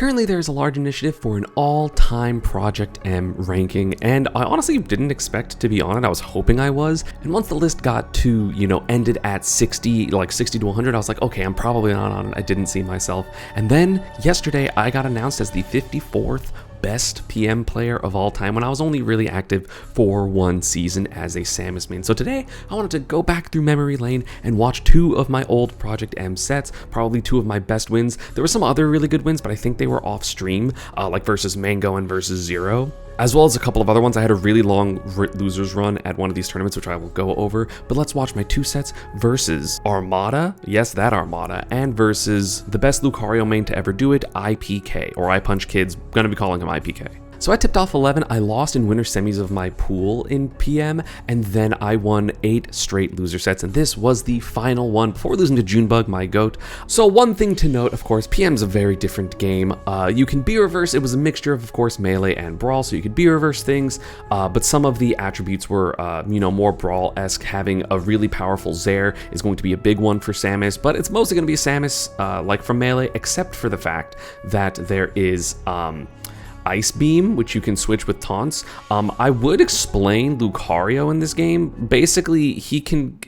Currently, there is a large initiative for an all-time Project M ranking, and I honestly didn't expect to be on it. I was hoping I was, and once the list got to, ended at 60, like 60 to 100, I was like, okay, I'm probably not on it. I didn't see myself. And then yesterday, I got announced as the 54th best PM player of all time when I was only really active for one season as a Samus main. So today, I wanted to go back through memory lane and watch two of my old Project M sets, probably two of my best wins. There were some other really good wins, but I think they were off stream, like versus Mango and versus Zero, as well as a couple of other ones. I had a really long losers run at one of these tournaments, which I will go over, but let's watch my two sets versus Armada, yes, that Armada, and versus the best Lucario main to ever do it, IPK, or I Punch Kids, gonna be calling him IPK. So I tipped off 11, I lost in winter semis of my pool in PM, and then I won 8 straight loser sets, and this was the final one before losing to Junebug, my goat. So one thing to note, of course, PM's a very different game. You can B-reverse, it was a mixture of course, melee and brawl, so you could B-reverse things, but some of the attributes were, more brawl-esque. Having a really powerful Zair is going to be a big one for Samus, but it's mostly going to be a Samus, like from melee, except for the fact that there is, Ice Beam, which you can switch with taunts. I would explain Lucario in this game. Basically, he can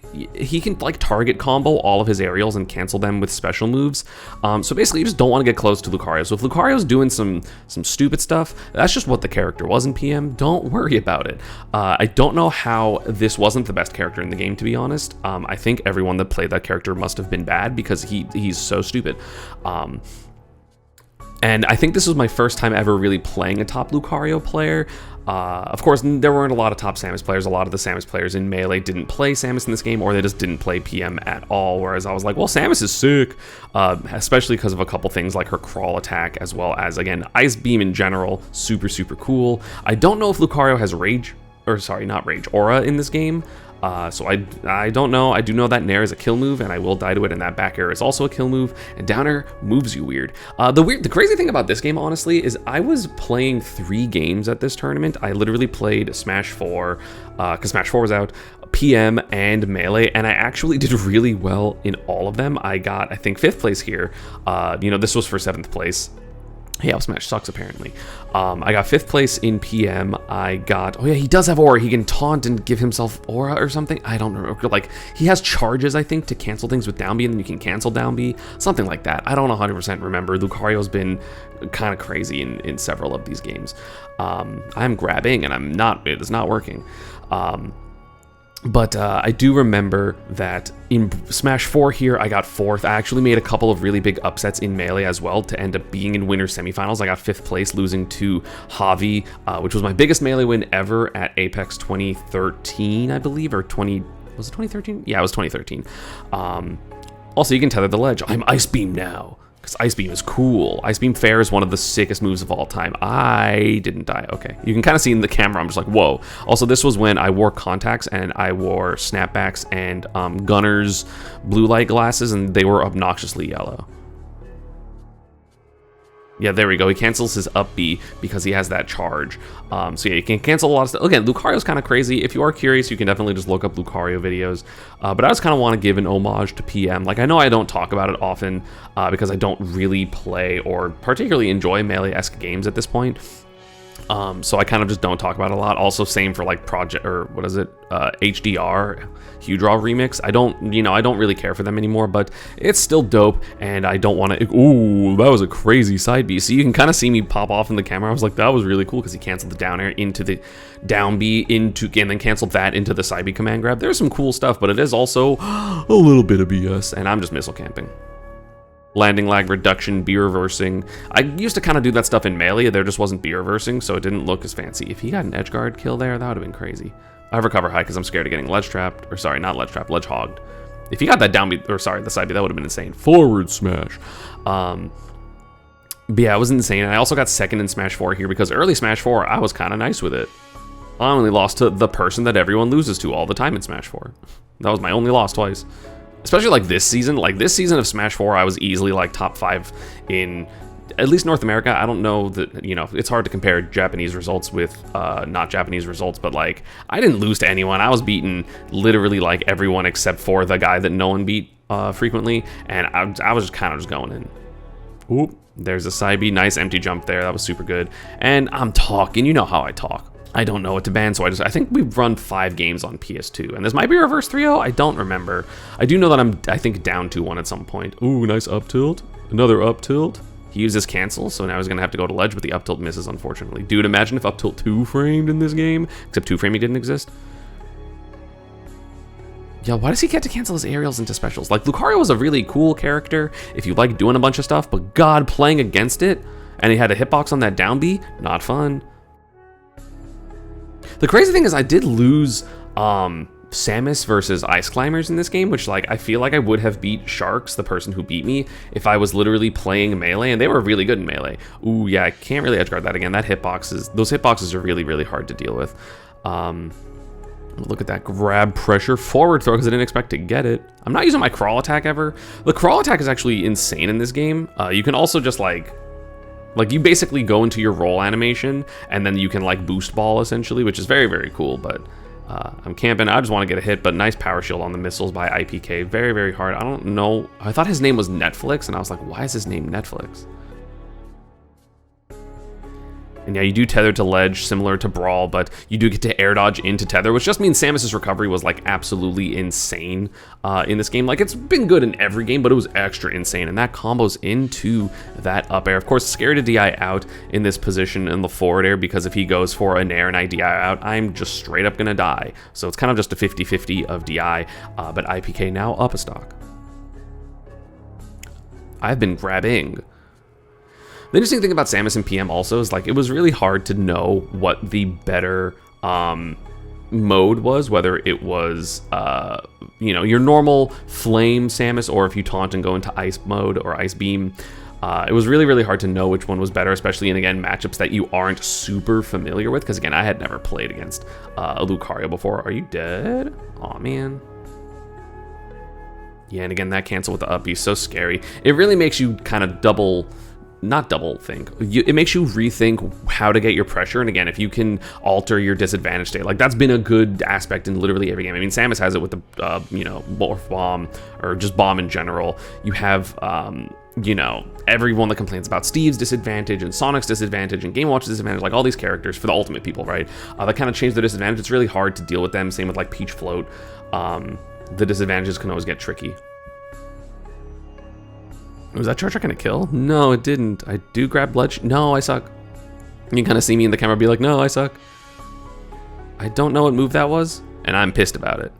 like target combo all of his aerials and cancel them with special moves. So basically, you just don't want to get close to Lucario. So if Lucario's doing some stupid stuff, that's just what the character was in PM. Don't worry about it. I don't know how this wasn't the best character in the game, to be honest. I think everyone that played that character must have been bad because he's so stupid. And I think this was my first time ever really playing a top Lucario player. Of course, there weren't a lot of top Samus players. A lot of the Samus players in Melee didn't play Samus in this game, or they just didn't play PM at all, whereas I was like, well, Samus is sick, especially because of a couple things like her crawl attack, as well as, again, Ice Beam in general, super, super cool. I don't know if Lucario has Aura in this game. So I don't know. I do know that Nair is a kill move, and I will die to it, and that back air is also a kill move, and down air moves you weird. The crazy thing about this game, honestly, is I was playing 3 games at this tournament. I literally played Smash 4, because Smash 4 was out, PM, and Melee, and I actually did really well in all of them. I got, I think, 5th place here. This was for 7th place. Yeah, Smash sucks, apparently. I got 5th place in PM. I got... Oh, yeah, he does have Aura. He can taunt and give himself Aura or something. I don't know. Like, he has charges, I think, to cancel things with down B, and then you can cancel down B. Something like that. I don't 100% remember. Lucario's been kind of crazy in several of these games. I'm grabbing, and it is not working. But I do remember that in Smash 4 here, I got 4th. I actually made a couple of really big upsets in Melee as well to end up being in winter semifinals. I got 5th place, losing to Javi, which was my biggest Melee win ever at Apex 2013, I believe, or was it 2013? Yeah, it was 2013. Also, you can tether the ledge. I'm Ice Beam now. Because Ice Beam is cool. Ice Beam Fair is one of the sickest moves of all time. I didn't die. Okay. You can kind of see in the camera, I'm just like, whoa. Also, this was when I wore contacts and I wore snapbacks and Gunner's blue light glasses, and they were obnoxiously yellow. Yeah, there we go. He cancels his up B because he has that charge. So yeah, you can cancel a lot of stuff. Again, Lucario's kind of crazy. If you are curious, you can definitely just look up Lucario videos. But I just kind of want to give an homage to PM. Like, I know I don't talk about it often because I don't really play or particularly enjoy Melee-esque games at this point. So I kind of just don't talk about it a lot. Also, same for like HDR, Hue Draw Remix. I don't really care for them anymore, but it's still dope, and I don't want to. Ooh, that was a crazy side B. So you can kind of see me pop off in the camera. I was like, that was really cool because he canceled the down air into the down B and then canceled that into the side B command grab. There's some cool stuff, but it is also a little bit of BS, and I'm just missile camping. Landing lag reduction, B-reversing. I used to kind of do that stuff in Melee. There just wasn't B-reversing, so it didn't look as fancy. If he got an edge guard kill there, that would have been crazy. I have recover high because I'm scared of getting ledge trapped. Or sorry, not ledge trapped, ledge hogged. If he got that down B, or sorry, the side B, that would have been insane. Forward smash. But yeah, it was insane. And I also got 2nd in Smash 4 here because early Smash 4, I was kind of nice with it. I only lost to the person that everyone loses to all the time in Smash 4. That was my only loss twice. Especially like this season of Smash 4, I was easily like top 5 in at least North America. I don't know that, it's hard to compare Japanese results with not Japanese results, but like I didn't lose to anyone. I was beating literally like everyone except for the guy that no one beat frequently, and I was just kind of just going in. Oop. There's a side B, nice empty jump there. That was super good. And I'm talking, you know how I talk. I don't know what to ban, so I think we've run 5 games on PS2, and this might be reverse 3-0. I don't remember. I do know that I think down 2-1 at some point. Ooh, nice up tilt. Another up tilt. He uses cancel, so now he's gonna have to go to ledge, but the up tilt misses, unfortunately. Dude, imagine if up tilt 2-framed in this game, except 2-framing didn't exist. Yeah, why does he get to cancel his aerials into specials? Like, Lucario was a really cool character if you like doing a bunch of stuff, but God, playing against it, and he had a hitbox on that down B, not fun. The crazy thing is I did lose Samus versus Ice Climbers in this game, which like I feel like I would have beat Sharks, the person who beat me, if I was literally playing melee, and they were really good in melee. Ooh, yeah, I can't really edgeguard that again. Those hitboxes are really, really hard to deal with. Look at that grab pressure forward throw because I didn't expect to get it. I'm not using my crawl attack ever. The crawl attack is actually insane in this game. You can also just like you basically go into your roll animation and then you can like boost ball essentially, which is very, very cool. But I'm camping. I just want to get a hit, but nice power shield on the missiles by IPK. Very, very hard. I don't know. I thought his name was Netflix and I was like, why is his name Netflix? And yeah, you do tether to ledge, similar to Brawl, but you do get to air dodge into tether, which just means Samus's recovery was like absolutely insane in this game. Like, it's been good in every game, but it was extra insane, and that combos into that up air. Of course, scared to DI out in this position in the forward air, because if he goes for an air and I DI out, I'm just straight up gonna die. So it's kind of just a 50-50 of DI, but IPK now up a stock. I've been grabbing. The interesting thing about Samus and PM also is like it was really hard to know what the better mode was, whether it was you know, your normal flame Samus, or if you taunt and go into ice mode or ice beam. It was really, really hard to know which one was better, especially in, again, matchups that you aren't super familiar with, because again, I had never played against a Lucario before. Are you dead? Aw, man. Yeah, and again, that cancel with the up B is so scary. It really makes you kind of not double think. It makes you rethink how to get your pressure. And again, if you can alter your disadvantage state, like that's been a good aspect in literally every game. I mean, Samus has it with the, you know, Morph Bomb or just Bomb in general. You have, you know, everyone that complains about Steve's disadvantage and Sonic's disadvantage and Game Watch's disadvantage, like all these characters for the ultimate people, right? That kind of change their disadvantage. It's really hard to deal with them. Same with like Peach Float. The disadvantages can always get tricky. Was that charger gonna kill? No, it didn't. I do grab ledge. No, I suck. You can kind of see me in the camera be like, no, I suck. I don't know what move that was, and I'm pissed about it.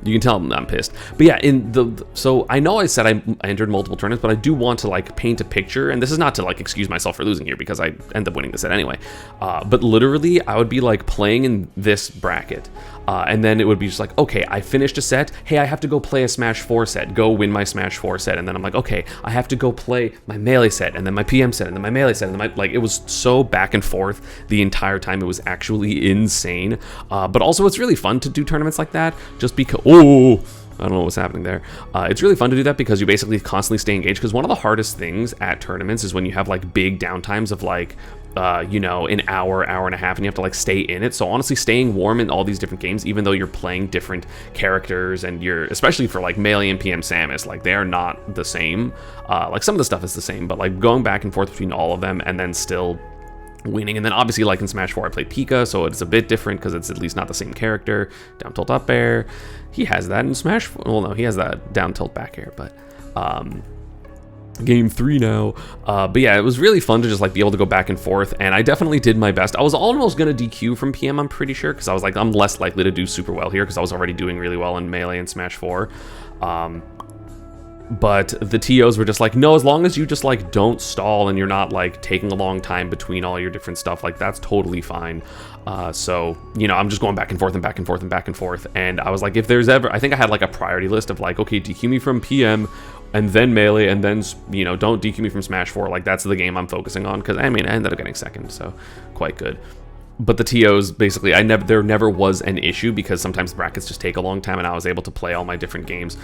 You can tell I'm pissed. But yeah, so I know I said I entered multiple tournaments, but I do want to like paint a picture, and this is not to like excuse myself for losing here because I end up winning the set anyway. But literally, I would be like playing in this bracket, and then it would be just like, okay, I finished a set. Hey, I have to go play a Smash 4 set. Go win my Smash 4 set, and then I'm like, okay, I have to go play my Melee set, and then my PM set, and then my Melee set, and then like it was so back and forth the entire time. It was actually insane. But also, it's really fun to do tournaments like that, just because. Oh, I don't know what's happening there. It's really fun to do that because you basically constantly stay engaged, because one of the hardest things at tournaments is when you have like big downtimes of like, you know, an hour, hour and a half, and you have to like stay in it. So honestly, staying warm in all these different games, even though you're playing different characters and you're, especially for like Melee and PM Samus, like they are not the same. Like some of the stuff is the same, but like going back and forth between all of them and then still winning. And then obviously, like in Smash 4, I played Pika, so it's a bit different because it's at least not the same character. Down tilt up air. He has that in Smash 4. Well, no, he has that down tilt back air, but game 3 now. But yeah, it was really fun to just like be able to go back and forth, and I definitely did my best. I was almost gonna DQ from PM, I'm pretty sure, because I was like, I'm less likely to do super well here because I was already doing really well in Melee and Smash 4. But the TOs were just like, no, as long as you just like don't stall and you're not like taking a long time between all your different stuff, like that's totally fine. So, you know, I'm just going back and forth and back and forth and back and forth. And I was like, if there's ever, I think I had like a priority list of like, okay, DQ me from PM and then Melee, and then, you know, don't DQ me from Smash 4. Like that's the game I'm focusing on, because I mean, I ended up getting second, so quite good. But the TOs, basically, there never was an issue because sometimes the brackets just take a long time, and I was able to play all my different games,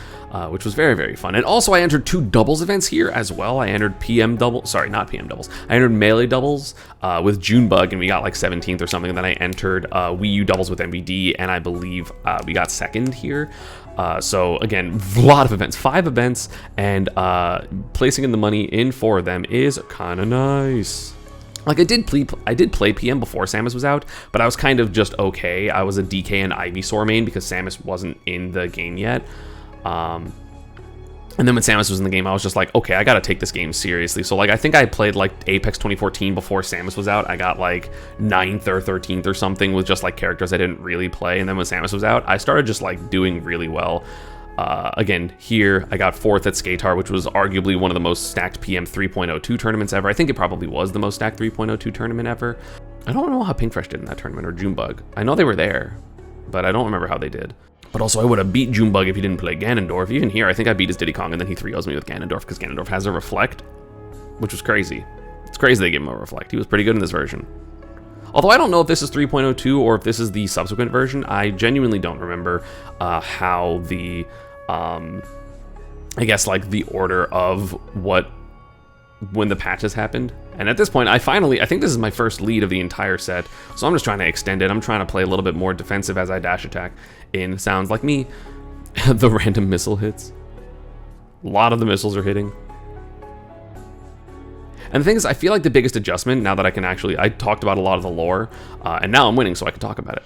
which was very, very fun. And also, I entered 2 doubles events here as well. I entered PM doubles, sorry, not PM doubles. I entered melee doubles with Junebug, and we got like 17th or something. And then I entered Wii U doubles with MVD, and I believe we got 2nd here. So again, a lot of events, 5 events, and placing in the money in 4 of them is kind of nice. Like I did play PM before Samus was out, but I was kind of just okay. I was a DK and Ivysaur main because Samus wasn't in the game yet. And then when Samus was in the game, I was just like, okay, I gotta take this game seriously. So like I think I played like Apex 2014 before Samus was out. I got like 9th or 13th or something with just like characters I didn't really play. And then when Samus was out, I started just like doing really well. Again, here I got 4th at Skatar, which was arguably one of the most stacked PM 3.02 tournaments ever. I think it probably was the most stacked 3.02 tournament ever. I don't know how Pinkfresh did in that tournament, or Junebug. I know they were there, but I don't remember how they did. But also, I would have beat Junebug if he didn't play Ganondorf. Even here, I think I beat his Diddy Kong, and then he 3-0s me with Ganondorf, because Ganondorf has a Reflect, which was crazy. It's crazy they gave him a Reflect. He was pretty good in this version. Although I don't know if this is 3.02 or if this is the subsequent version. I genuinely don't remember how the, I guess, like, the order of when the patches happened. And at this point, I think this is my first lead of the entire set, so I'm just trying to extend it. I'm trying to play a little bit more defensive as I dash attack in sounds like me. The random missile hits. A lot of the missiles are hitting. And the thing is, I feel like the biggest adjustment, now that I talked about a lot of the lore, and now I'm winning, so I can talk about it.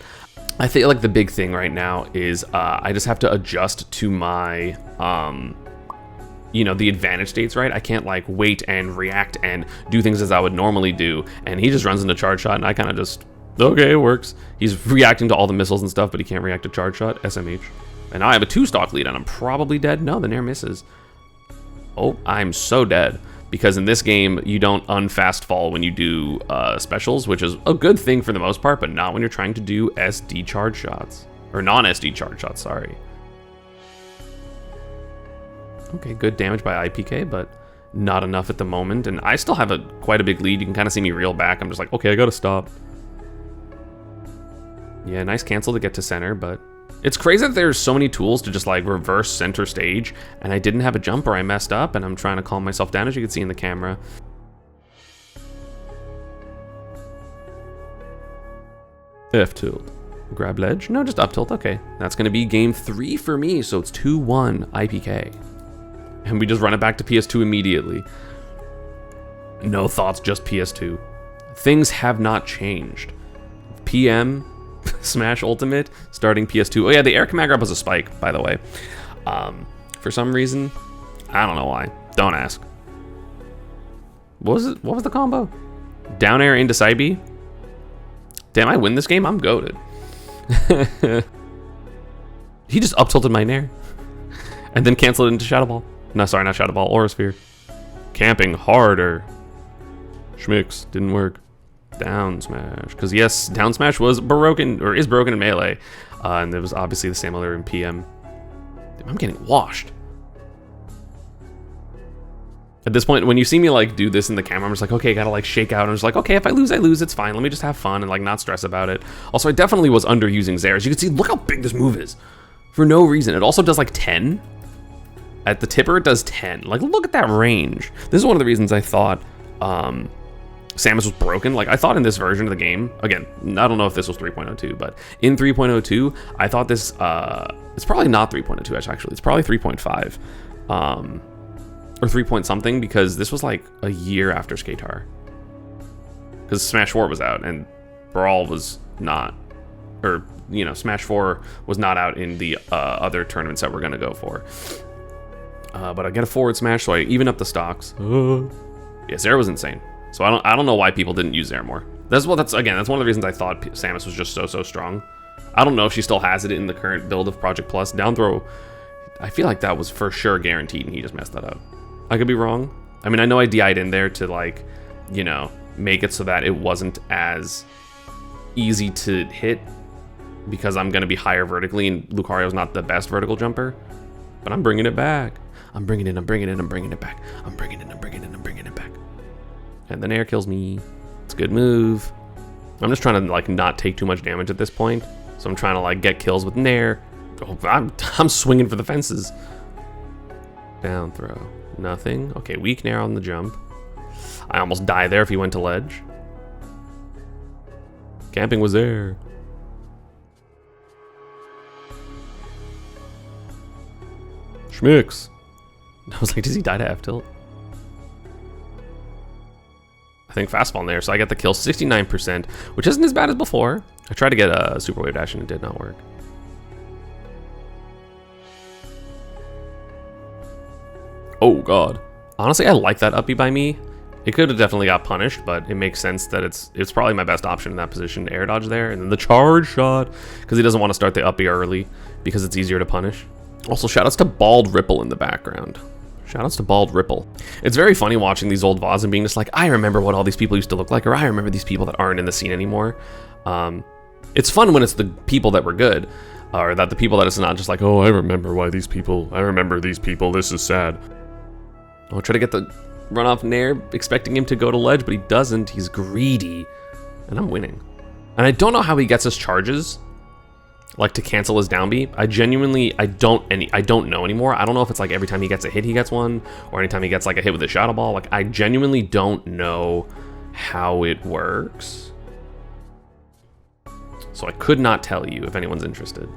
I feel like the big thing right now is I just have to adjust to my, the advantage states, right? I can't, like, wait and react and do things as I would normally do. And he just runs into charge shot, and I kind of just, okay, it works. He's reacting to all the missiles and stuff, but he can't react to charge shot, SMH. And now I have a 2-stock lead, and I'm probably dead. No, the Nair misses. Oh, I'm so dead. Because in this game, you don't unfast fall when you do specials, which is a good thing for the most part, but not when you're trying to do SD charge shots. Or non-SD charge shots, sorry. Okay, good damage by IPK, but not enough at the moment. And I still have quite a big lead. You can kind of see me reel back. I'm just like, okay, I gotta stop. Yeah, nice cancel to get to center, but it's crazy that there's so many tools to just like reverse center stage, and I didn't have a jump, or I messed up, and I'm trying to calm myself down, as you can see in the camera. F tilt. Grab ledge? No, just up tilt. Okay. That's going to be game 3 for me, so it's 2-1 IPK. And we just run it back to PS2 immediately. No thoughts, just PS2. Things have not changed. PM, Smash Ultimate, starting PS2. Oh yeah, the air command grab was a spike, by the way. For some reason, I don't know why. Don't ask. What was it? What was the combo? Down air into side B? Damn, I win this game? I'm goated. He just up tilted my nair. And then canceled it into Shadow Ball. No, sorry, not Shadow Ball, Aura Sphere. Camping harder. Schmicks, didn't work. Down smash, because yes, down smash was broken, or is broken in melee, and it was obviously the similar in PM. Damn, I'm getting washed. At this point, when you see me like do this in the camera, I'm just like, okay, I gotta like shake out. I'm just like, okay, if I lose, I lose. It's fine. Let me just have fun and like not stress about it. Also, I definitely was underusing Zair. As you can see, look how big this move is, for no reason. It also does like 10. At the tipper, it does 10. Like, look at that range. This is one of the reasons I thought Samus was broken. Like, I thought in this version of the game, again, I don't know if this was 3.02, but in 3.02, I thought this, it's probably not 3.02, actually. It's probably 3.5, or 3 point something, because this was like a year after Skatar. Because Smash 4 was out, and Brawl was not, or, Smash 4 was not out in the other tournaments that we're going to go for. But I get a forward smash, so I even up the stocks. Yeah, Zair was insane. So I don't know why people didn't use Zair more. That's one of the reasons I thought Samus was just so strong. I don't know if she still has it in the current build of Project Plus. Down throw, I feel like that was for sure guaranteed, and he just messed that up. I could be wrong. I mean, I know I DI'd in there to like, make it so that it wasn't as easy to hit, because I'm gonna be higher vertically, and Lucario's not the best vertical jumper. But I'm bringing it back. I'm bringing it back. I'm bringing it back. And the Nair kills me. It's a good move. I'm just trying to like not take too much damage at this point. So I'm trying to like get kills with Nair. Oh, I'm swinging for the fences. Down throw. Nothing. Okay, weak Nair on the jump. I almost die there if he went to ledge. Camping was there. Schmicks. I was like, does he die to F tilt? I think fastball there, so I get the kill 69%, which isn't as bad as before. I tried to get a super wave dash and it did not work. Oh god. Honestly, I like that up B by me. It could have definitely got punished, but it makes sense that it's probably my best option in that position to air dodge there. And then the charge shot, because he doesn't want to start the up B early, because it's easier to punish. Also, shoutouts to Bald Ripple in the background. Shoutouts to Bald Ripple. It's very funny watching these old VODs and being just like, I remember what all these people used to look like, or I remember these people that aren't in the scene anymore. It's fun when it's the people that were good, or that the people that it's not just like, oh, I remember these people, this is sad. I'll try to get the run off Nair, expecting him to go to ledge, but he doesn't. He's greedy, and I'm winning. And I don't know how he gets his charges, like to cancel his down B. I don't know anymore. I don't know if it's like every time he gets a hit, he gets one, or anytime he gets like a hit with a shadow ball. Like I genuinely don't know how it works. So I could not tell you if anyone's interested.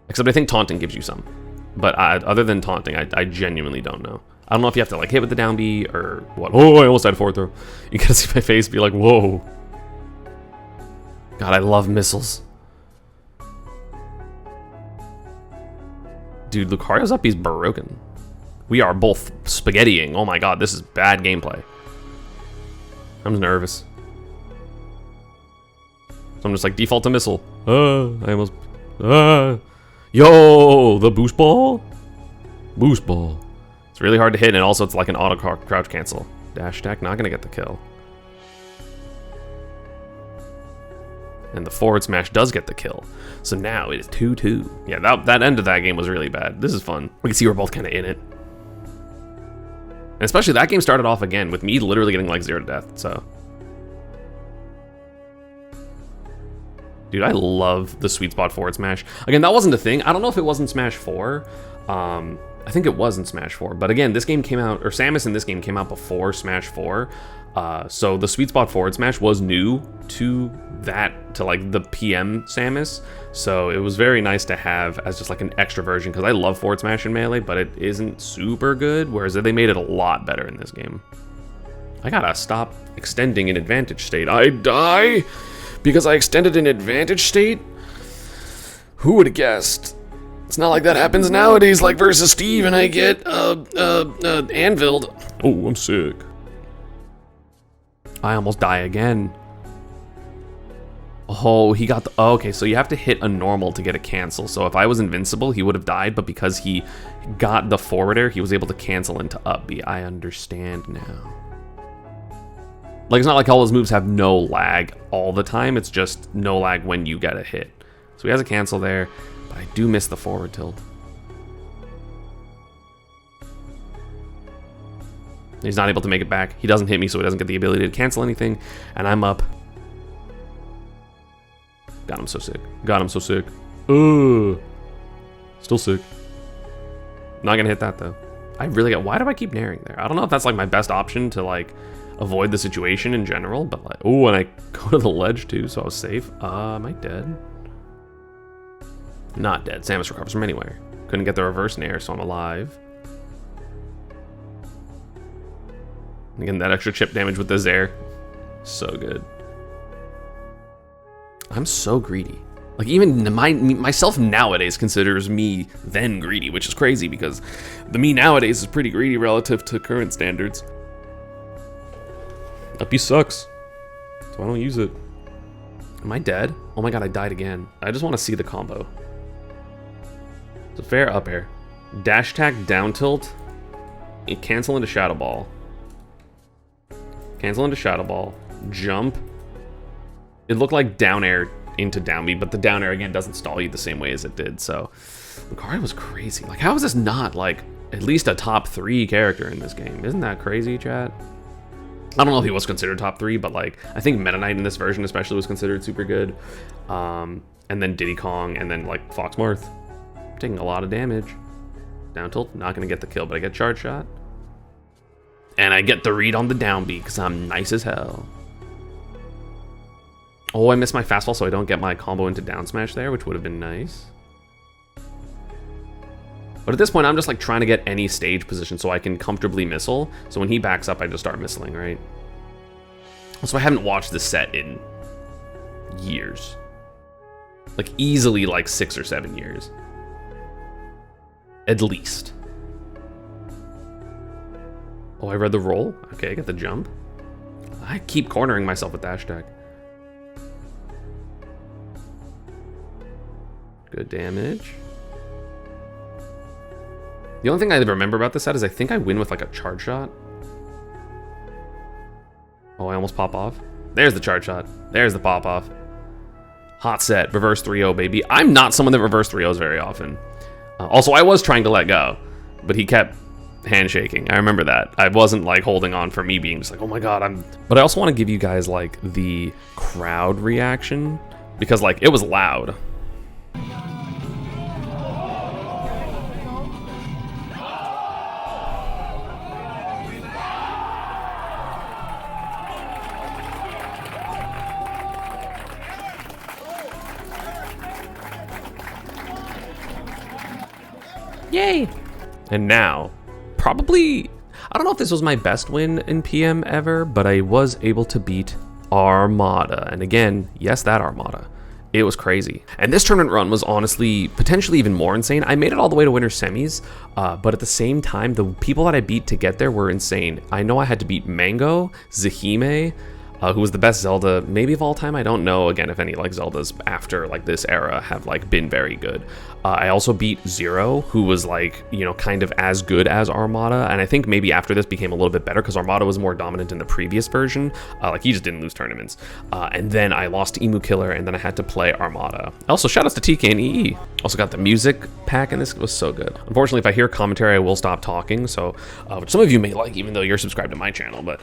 Except I think taunting gives you some. But other than taunting, I genuinely don't know. I don't know if you have to like hit with the down B or what. Oh, I almost had a forward throw. You gotta see my face be like, whoa. God, I love missiles. Dude, Lucario's up, he's broken. We are both spaghettiing. Oh my god, this is bad gameplay. I'm nervous. So I'm just like, default to missile. I almost... Yo, the boost ball? Boost ball. It's really hard to hit, and also it's like an auto crouch cancel. Dash attack, not gonna get the kill. And the forward smash does get the kill. So now it is 2-2. Yeah, that end of that game was really bad. This is fun. We can see we're both kind of in it. And especially that game started off again with me literally getting like 0 to death, so. Dude, I love the sweet spot forward smash. Again, that wasn't a thing. I don't know if it was in Smash 4. I think it was in Smash 4. But again, this game came out, or Samus in this game came out before Smash 4. So the sweet spot forward smash was new to that, to like the PM Samus. So it was very nice to have as just like an extra version, because I love forward smash in Melee, but it isn't super good, whereas they made it a lot better in this game. I gotta stop extending an advantage state. I die because I extended an advantage state? Who would have guessed? It's not like that happens nowadays, like versus Steve, and I get anviled. Oh, I'm sick. I almost die again. Oh, he got the... Oh, okay, so you have to hit a normal to get a cancel. So if I was invincible, he would have died, but because he got the forward air, he was able to cancel into up B. I understand now. Like, it's not like all his moves have no lag all the time. It's just no lag when you get a hit. So he has a cancel there, but I do miss the forward tilt. He's not able to make it back. He doesn't hit me, so he doesn't get the ability to cancel anything. And I'm up. God, I'm so sick. God, I'm so sick. Ugh. Still sick. Not gonna hit that, though. I really got... Why do I keep nairing there? I don't know if that's, like, my best option to, like, avoid the situation in general, but, like... Oh, and I go to the ledge, too, so I was safe. Am I dead? Not dead. Samus recovers from anywhere. Couldn't get the reverse nair, so I'm alive. Again, that extra chip damage with the Zair. So good. I'm so greedy. Like, even myself nowadays considers me then greedy, which is crazy because the me nowadays is pretty greedy relative to current standards. Up B sucks, so I don't use it. Am I dead? Oh my god, I died again. I just want to see the combo. It's a fair up air. Dash attack, down tilt, cancel into Shadow Ball. Cancel into Shadow Ball, jump. It looked like down air into down B, but the down air again doesn't stall you the same way as it did, so Lucario was crazy. Like, how is this not like at least a top 3 character in this game? Isn't that crazy, chat? I don't know if he was considered top 3, but like I think Meta Knight in this version especially was considered super good. And then Diddy Kong, and then like Foxmarth. Taking a lot of damage. Down tilt, not gonna get the kill, but I get charge shot. And I get the read on the down beat because I'm nice as hell. Oh, I missed my fastball, so I don't get my combo into down smash there, which would have been nice. But at this point, I'm just like trying to get any stage position so I can comfortably missile. So when he backs up, I just start missiling, right? So I haven't watched this set in years. Like easily like 6 or 7 years. At least. Oh, I read the roll. Okay, I get the jump. I keep cornering myself with dash attack. Good damage. The only thing I remember about this set is I think I win with like a charge shot. Oh, I almost pop off. There's the charge shot. There's the pop off. Hot set, reverse 3-0, baby. I'm not someone that reverse 3-0s very often. Also, I was trying to let go, but he kept handshaking. I remember that. I wasn't like holding on for me being just like, oh my god, I'm... But I also want to give you guys like the crowd reaction because like it was loud. Yay! And now, probably, I don't know if this was my best win in PM ever, but I was able to beat Armada. And again, yes, that Armada. It was crazy. And this tournament run was honestly potentially even more insane. I made it all the way to winter semis, but at the same time, the people that I beat to get there were insane. I know I had to beat Mango, Zahime, who was the best Zelda maybe of all time. I don't know again if any like Zeldas after like this era have like been very good. I also beat Zero, who was like, you know, kind of as good as Armada, and I think maybe after this became a little bit better because Armada was more dominant in the previous version. Like he just didn't lose tournaments. And then I lost to Emu Killer, and then I had to play Armada. Also, shout outs to TK and EE. Also got the music pack, and this was so good. Unfortunately, if I hear commentary, I will stop talking. So, which some of you may like, even though you're subscribed to my channel. But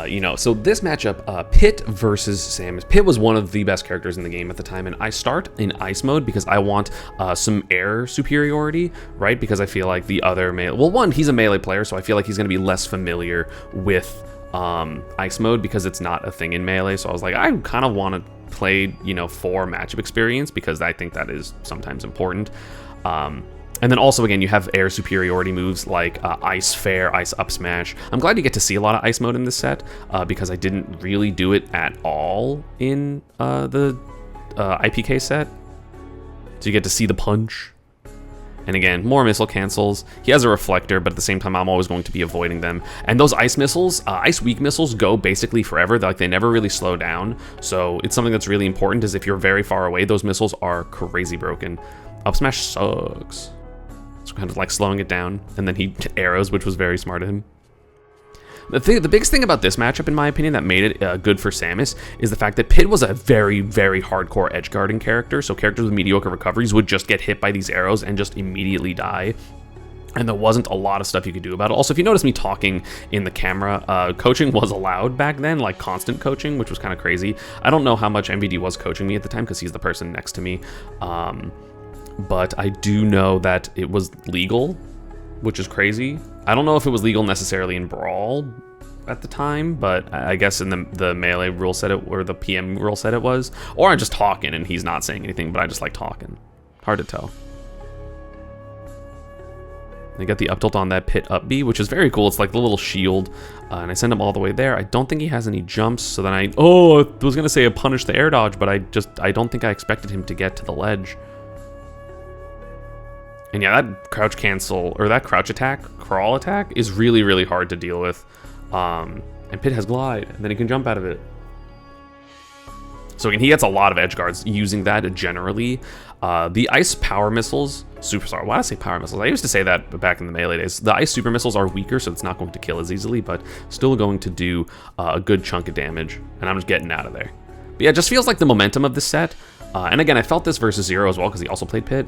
you know, so this matchup, Pit versus Samus. Pit was one of the best characters in the game at the time, and I start in ice mode because I want some air superiority, right? Because I feel like the other melee, well, one, he's a melee player, so I feel like he's going to be less familiar with ice mode because it's not a thing in melee. So I was like, I kind of want to play, you know, for matchup experience because I think that is sometimes important. And then also, again, you have air superiority moves like Ice Fair, Ice Up Smash. I'm glad you get to see a lot of ice mode in this set because I didn't really do it at all in the IPK set. So you get to see the punch. And again, more missile cancels. He has a reflector, but at the same time, I'm always going to be avoiding them. And those ice missiles, ice weak missiles go basically forever. Like they never really slow down. So it's something that's really important is if you're very far away, those missiles are crazy broken. Up Smash sucks. So kind of like slowing it down. And then he arrows, which was very smart of him. The biggest thing about this matchup, in my opinion, that made it good for Samus is the fact that Pit was a very, very hardcore edge guarding character. So characters with mediocre recoveries would just get hit by these arrows and just immediately die. And there wasn't a lot of stuff you could do about it. Also, if you notice me talking in the camera, coaching was allowed back then, like constant coaching, which was kind of crazy. I don't know how much MVD was coaching me at the time because he's the person next to me. But I do know that it was legal, which is crazy. I don't know if it was legal necessarily in Brawl at the time, but I guess in the Melee rule set it, or the PM rule set it was. Or I'm just talking and he's not saying anything, but I just like talking. Hard to tell. I got the up tilt on that Pit up B, which is very cool. It's like the little shield, and I send him all the way there. I don't think he has any jumps, so then I was gonna say I punish the air dodge, but I don't think I expected him to get to the ledge. And yeah, that crouch cancel, or that crouch attack, crawl attack, is really, really hard to deal with. And Pit has glide, and then he can jump out of it. So again, he gets a lot of edge guards using that generally. The ice power missiles, superstar, why did I say power missiles? I used to say that back in the Melee days. The ice super missiles are weaker, so it's not going to kill as easily, but still going to do a good chunk of damage, and I'm just getting out of there. But yeah, it just feels like the momentum of this set. And again, I felt this versus Zero as well because he also played Pit.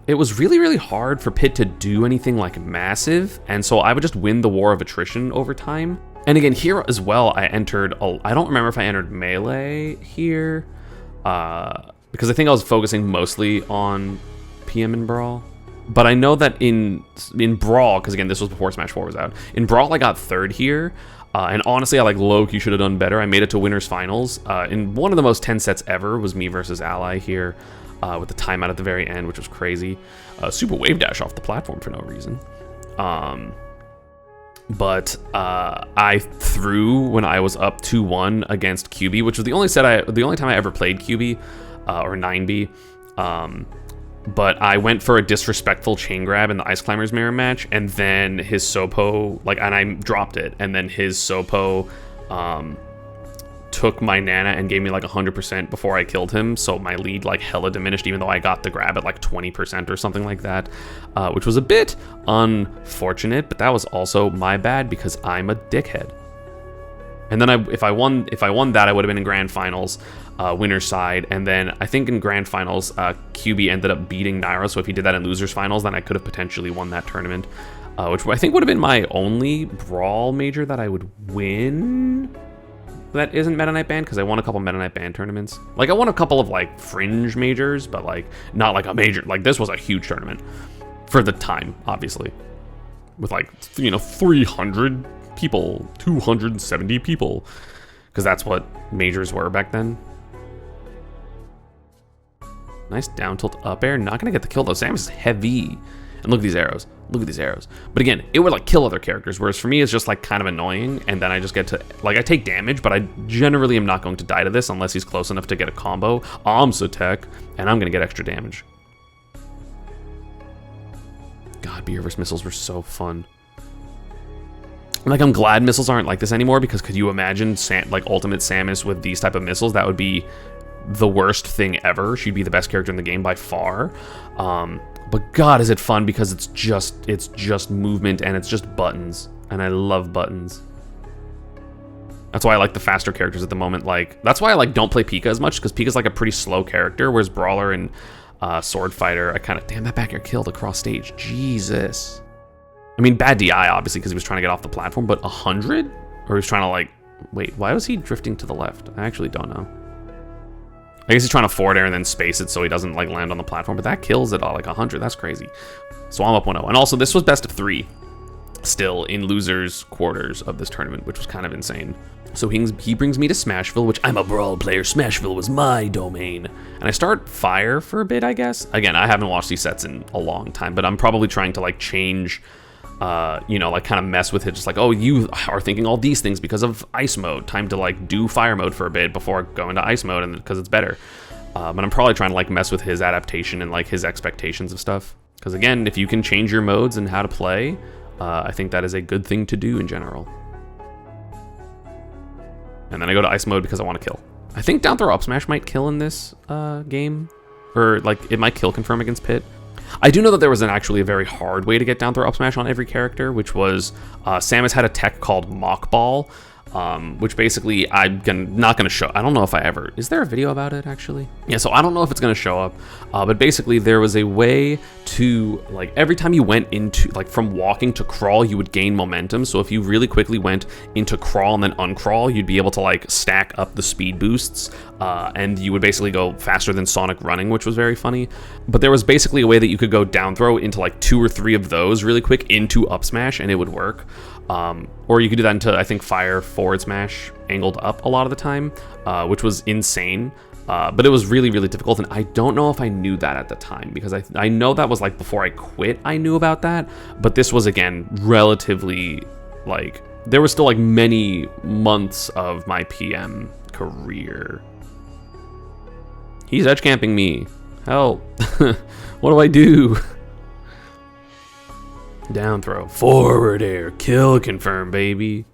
It was really, really hard for Pit to do anything like massive, and so I would just win the war of attrition over time. And again, here as well, I don't remember if I entered Melee here, because I think I was focusing mostly on PM and Brawl. But I know that in Brawl, because again, this was before Smash 4 was out, in Brawl I got 3rd here, and honestly, I like low-key should have done better. I made it to Winners Finals. In one of the most tense sets ever was me versus Ally here, with the timeout at the very end, which was crazy. Super wave dash off the platform for no reason. But I threw when I was up 2-1 against QB, which was the only time I ever played QB, or 9B. But I went for a disrespectful chain grab in the Ice Climbers mirror match, and then his Sopo, and I dropped it, and then his Sopo took my Nana and gave me like 100% before I killed him, so my lead like hella diminished, even though I got the grab at like 20% or something like that, which was a bit unfortunate, but that was also my bad because I'm a dickhead. And then if I won that, I would have been in Grand Finals, winner's side, and then I think in Grand Finals, QB ended up beating Nairo, so if he did that in Losers Finals, then I could have potentially won that tournament, which I think would have been my only Brawl major that I would win that isn't Meta Knight banned, because I won a couple Meta Knight banned tournaments. Like, I won a couple of, like, fringe majors, but, like, not like a major. Like, this was a huge tournament for the time, obviously. With, like, 300 people, 270 people, because that's what majors were back then. Nice down tilt up air. Not gonna get the kill though. Samus is heavy. And look at these arrows. Look at these arrows. But again, it would like kill other characters, whereas for me it's just like kind of annoying, and then I just get to, like, I take damage, but I generally am not going to die to this unless he's close enough to get a combo. Arms attack, and I'm gonna get extra damage. God, Beerverse missiles were so fun. Like, I'm glad missiles aren't like this anymore, because could you imagine like Ultimate Samus with these type of missiles? That would be the worst thing ever. She'd be the best character in the game by far. But God, is it fun, because it's just movement and it's just buttons, and I love buttons. That's why I like the faster characters at the moment. Like, that's why I like don't play Pika as much, because Pika's like a pretty slow character, whereas Brawler and Sword Fighter, I kind of, damn, that back air killed across stage. Jesus. I mean, bad DI obviously because he was trying to get off the platform, but 100? Or he was trying to like, wait, why was he drifting to the left? I actually don't know. I guess he's trying to forward air and then space it so he doesn't like land on the platform, but that kills it all, like 100, that's crazy. So I'm up 1-0. And also this was best of 3 still in losers quarters of this tournament, which was kind of insane. So he brings me to Smashville, which I'm a Brawl player. Smashville was my domain. And I start Fire for a bit, I guess. Again, I haven't watched these sets in a long time, but I'm probably trying to like change, you know, like kind of mess with it. Just like, oh, you are thinking all these things because of ice mode. Time to like do fire mode for a bit before going to ice mode, and because it's better. But I'm probably trying to like mess with his adaptation and like his expectations of stuff. Because again, if you can change your modes and how to play, I think that is a good thing to do in general. And then I go to ice mode because I want to kill. I think down throw up smash might kill in this game. Or like it might kill confirm against Pit. I do know that there was actually a very hard way to get down throw up smash on every character, which was Samus had a tech called Mock Ball, which basically I'm not going to show. I don't know if I ever, is there a video about it actually? Yeah, so I don't know if it's going to show up, but basically there was a way to, like, every time you went into, like, from walking to crawl, you would gain momentum. So if you really quickly went into crawl and then uncrawl, you'd be able to like stack up the speed boosts, and you would basically go faster than Sonic running, which was very funny. But there was basically a way that you could go down throw into like 2 or 3 of those really quick into up smash, and it would work. Or you could do that into, I think, fire forward smash angled up a lot of the time, which was insane. But it was really, really difficult, and I don't know if I knew that at the time, because I know that was like before I quit, I knew about that. But this was, again, relatively, like, there was still like many months of my PM career. He's edge camping me. Help. What do I do? Down throw, forward air, kill confirm, baby.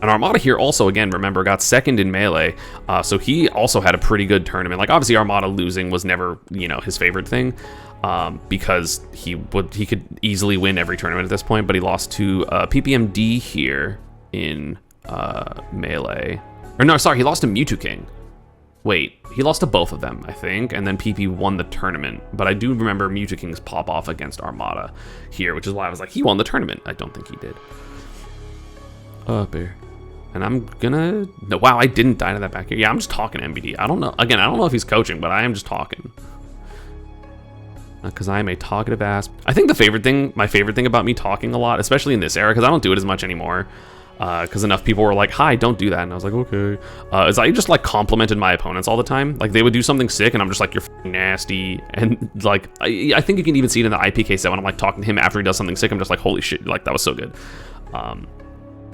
And Armada here also, again, remember, got second in Melee, so he also had a pretty good tournament. Like, obviously Armada losing was never, you know, his favorite thing, because he could easily win every tournament at this point, but he lost to PPMD here in Melee. Or no, sorry, he lost to Mewtwo King. Wait, he lost to both of them, I think, and then PP won the tournament. But I do remember Mewtwo King's pop-off against Armada here, which is why I was like, he won the tournament. I don't think he did. up air. And I'm gonna... No, wow, I didn't die to that back here. Yeah, I'm just talking MBD. I don't know. Again, I don't know if he's coaching, but I am just talking. Because I am a talkative ass. I think my favorite thing about me talking a lot, especially in this era, because I don't do it as much anymore, because enough people were like, hi, don't do that. And I was like, okay. Is I just like complimented my opponents all the time. Like they would do something sick and I'm just like, you're nasty. And like, I think you can even see it in the IPK set when I'm like talking to him after he does something sick. I'm just like, holy shit, like that was so good.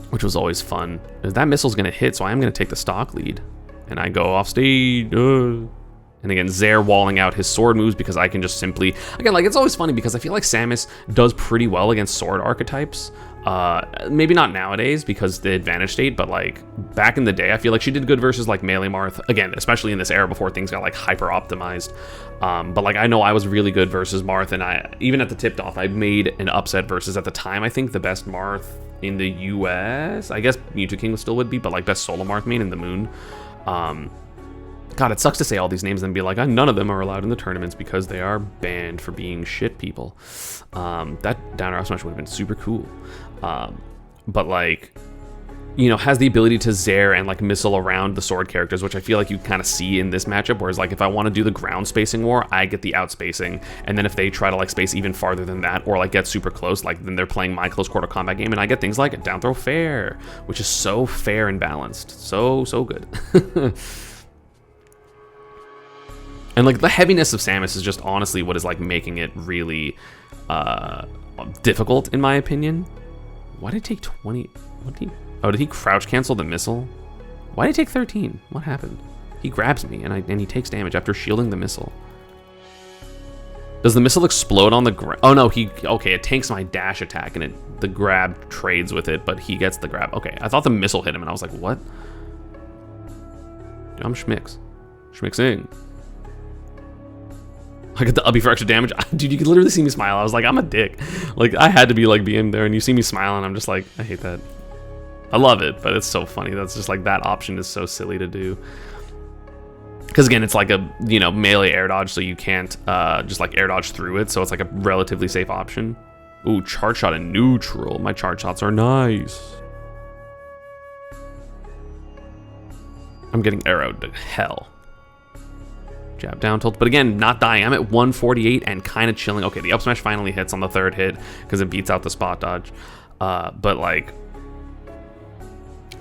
Which was always fun. That missile's gonna hit, so I am gonna take the stock lead. And I go off stage. And again, Zaire walling out his sword moves because I can just simply... Again, like, it's always funny because I feel like Samus does pretty well against sword archetypes. Maybe not nowadays because the advantage state, but, like, back in the day, I feel like she did good versus, like, Melee Marth. Again, especially in this era before things got, like, hyper-optimized. But, like, I know I was really good versus Marth, and even at the tipped off, I made an upset versus, at the time, I think the best Marth in the US. I guess Mewtwo King still would be, but, like, best solo Marth main in the Moon. God, it sucks to say all these names and be like, none of them are allowed in the tournaments because they are banned for being shit people. That down air smash would have been super cool. But like, you know, has the ability to Zaire and like missile around the sword characters, which I feel like you kind of see in this matchup. Whereas like if I want to do the ground spacing war, I get the outspacing. And then if they try to like space even farther than that or like get super close, like then they're playing my close quarter combat game and I get things like down throw fair, which is so fair and balanced. So good. And like the heaviness of Samus is just honestly what is like making it really difficult in my opinion. Why did it take 20? What did he? Oh, did he crouch cancel the missile? Why did it take 13? What happened? He grabs me and he takes damage after shielding the missile. Does the missile explode on the ground? Oh no, okay, it tanks my dash attack and the grab trades with it, but he gets the grab. Okay, I thought the missile hit him and I was like, what? Dude, I'm Schmix. Schmixing. I got the ubby for extra damage. Dude, you could literally see me smile. I was like, I'm a dick. Like, I had to be like being there and you see me smiling. I'm just like, I hate that. I love it, but it's so funny. That's just like, that option is so silly to do. Because again, it's like a, you know, melee air dodge, so you can't just like air dodge through it. So it's like a relatively safe option. Ooh, charge shot in neutral. My charge shots are nice. I'm getting arrowed to hell. Jab down tilt, but again, not dying. I'm at 148 and kind of chilling. Okay, the up smash finally hits on the third hit because it beats out the spot dodge. But like,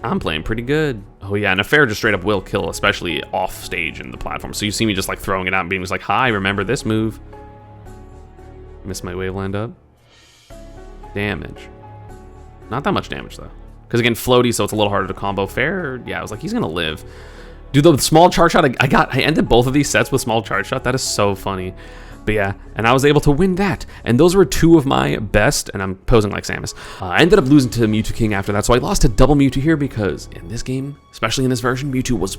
I'm playing pretty good. Oh yeah, and a fair just straight up will kill, especially off stage in the platform. So you see me just like throwing it out and being just like, hi, remember this move. Missed my wave land up. Damage. Not that much damage though. Because again, floaty, so it's a little harder to combo. Fair, yeah, I was like, he's gonna live. Dude, the small charge shot, I ended both of these sets with small charge shot. That is so funny. But yeah, and I was able to win that. And those were two of my best, and I'm posing like Samus. I ended up losing to Mewtwo King after that, so I lost to double Mewtwo here because in this game, especially in this version, Mewtwo was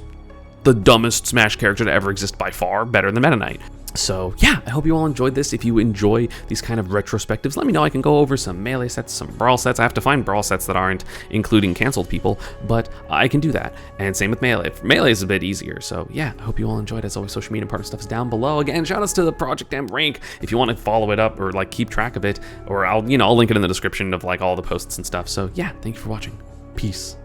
the dumbest Smash character to ever exist by far, better than Meta Knight. So yeah, I hope you all enjoyed this. If you enjoy these kind of retrospectives, let me know. I can go over some melee sets, some brawl sets. I have to find brawl sets that aren't including canceled people, but I can do that. And same with melee. Melee is a bit easier. So yeah, I hope you all enjoyed. As always, social media partner stuff is down below. Again, shout outs to the Project M rank if you want to follow it up or like keep track of it, or I'll link it in the description of like all the posts and stuff. So yeah, thank you for watching. Peace.